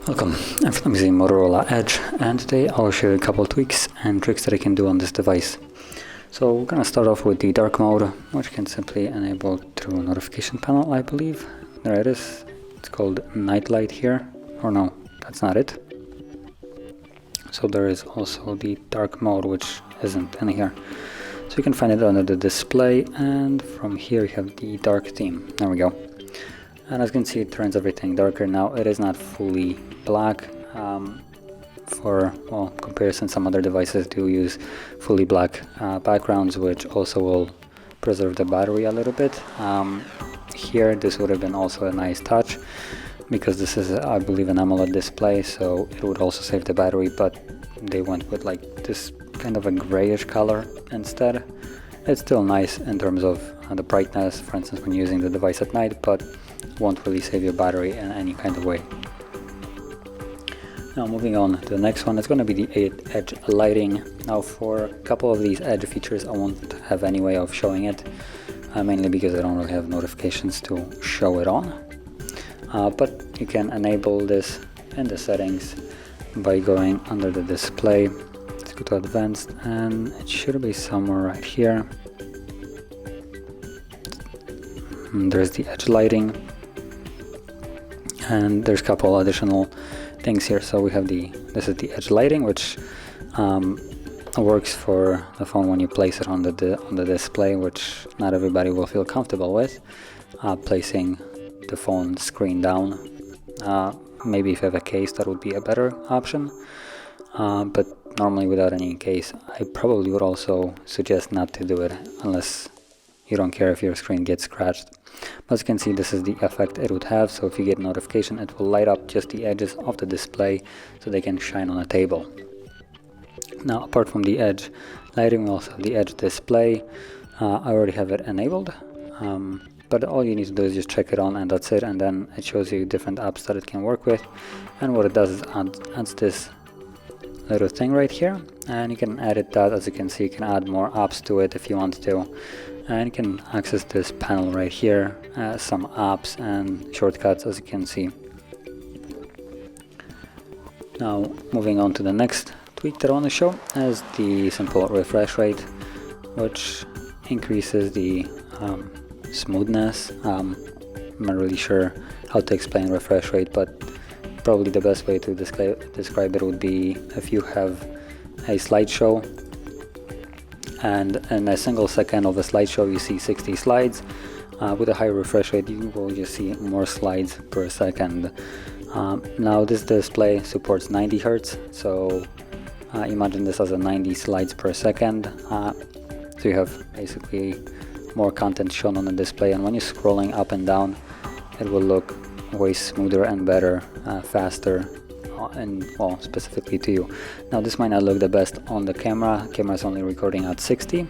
Welcome, I'm using Motorola Edge, and today I'll show you a couple of tweaks and tricks that I can do on this device. So we're going to start off with the dark mode, which you can simply enable through notification panel, I believe. There it is. It's called night light here, or no, that's not it. So there is also the dark mode, which isn't in here. So you can find it under the display, and from here you have the dark theme. There we go. And as you can see, it turns everything darker. Now it is not fully black. For comparison, some other devices do use fully black backgrounds, which also will preserve the battery a little bit. Here this would have been also a nice touch, because this is, I believe, an AMOLED display, so it would also save the battery, but they went with like this kind of a grayish color instead. It's still nice in terms of the brightness, for instance, when using the device at night, but won't really save your battery in any kind of way. Now moving on to the next one, it's going to be the edge lighting. Now for a couple of these edge features I won't have any way of showing it, mainly because I don't really have notifications to show it on. But you can enable this in the settings by going under the display. Let's go to advanced, and it should be somewhere right here. And there's the edge lighting, and there's a couple additional things here. So we have this is the edge lighting, which works for the phone when you place it on the display, which not everybody will feel comfortable with, placing the phone screen down. Maybe if you have a case, that would be a better option, but normally without any case, I probably would also suggest not to do it unless you don't care if your screen gets scratched. But as you can see, this is the effect it would have. So if you get a notification, it will light up just the edges of the display so they can shine on a table. Now, apart from the edge lighting, we also have the edge display. I already have it enabled, but all you need to do is just check it on, and that's it. And then it shows you different apps that it can work with. And what it does is adds this little thing right here, and you can edit that. As you can see, you can add more apps to it if you want to, and you can access this panel right here, some apps and shortcuts, as you can see. Now moving on to the next tweak that I want to show is the simple refresh rate, which increases the smoothness. I'm not really sure how to explain refresh rate, but probably the best way to describe it would be if you have a slideshow, and in a single second of a slideshow you see 60 slides. With a high refresh rate you will just see more slides per second. Now this display supports 90 Hz, so imagine this as a 90 slides per second. So you have basically more content shown on the display, and when you're scrolling up and down, it will look way smoother and better, faster, and well, specifically to you. Now this might not look the best on the camera. Camera is only recording at 60,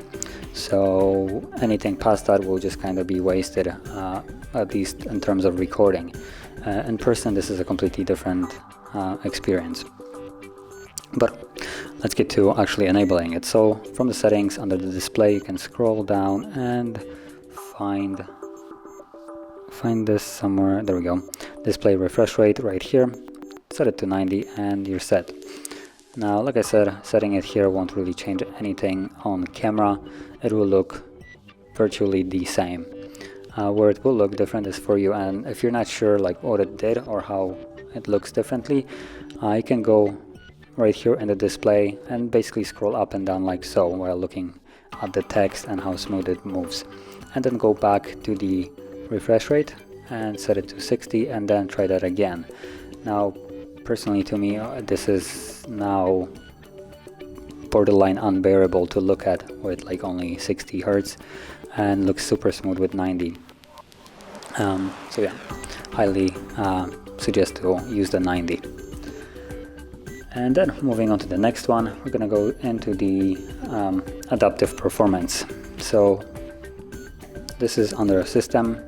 so anything past that will just kind of be wasted, at least in terms of recording. In person this is a completely different experience. But let's get to actually enabling it. So from the settings under the display you can scroll down and find this somewhere. There we go. Display refresh rate right here. Set it to 90 and you're set. Now, like I said, setting it here won't really change anything on camera. It will look virtually the same. Where it will look different is for you, and if you're not sure like what it did or how it looks differently, you can go right here in the display and basically scroll up and down like so while looking at the text and how smooth it moves, and then go back to the refresh rate and set it to 60 and then try that again. Now personally, to me, this is now borderline unbearable to look at with like only 60 Hz, and looks super smooth with 90. So yeah, highly suggest to use the 90. And then moving on to the next one, we're gonna go into the adaptive performance. So this is under a system.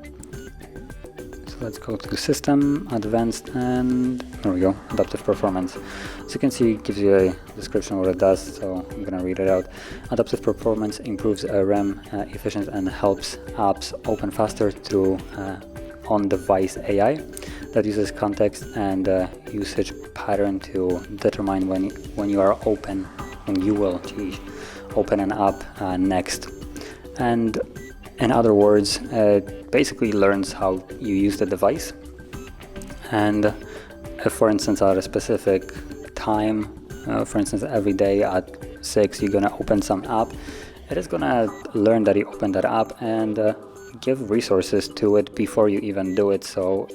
So let's go to System, Advanced, and there we go, Adaptive Performance. As you can see, it gives you a description of what it does, so I'm gonna read it out. Adaptive Performance improves RAM efficiency and helps apps open faster through on-device AI that uses context and usage pattern to determine when you will open an app next. And in other words, it basically learns how you use the device, and if, for instance, at a specific time, for instance every day at 6 you're gonna open some app, it is gonna learn that you opened that app and give resources to it before you even do it. So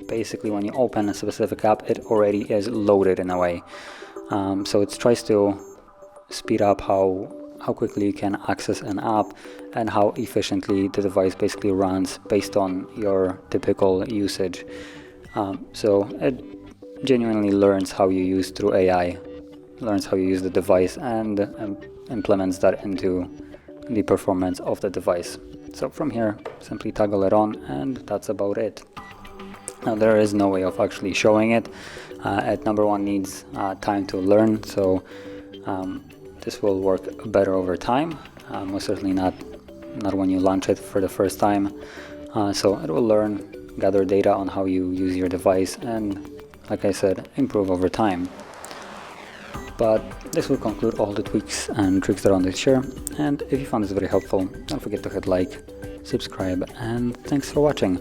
basically when you open a specific app, it already is loaded in a way. So it tries to speed up how quickly you can access an app and how efficiently the device basically runs based on your typical usage. So it genuinely learns how you use through AI, learns how you use the device, and implements that into the performance of the device. So from here, simply toggle it on, and that's about it. Now there is no way of actually showing it. It number one needs time to learn, so this will work better over time, most certainly not when you launch it for the first time. So it will learn, gather data on how you use your device, and like I said, improve over time. But this will conclude all the tweaks and tricks that I wanted to share, and if you found this very helpful, don't forget to hit like, subscribe, and thanks for watching.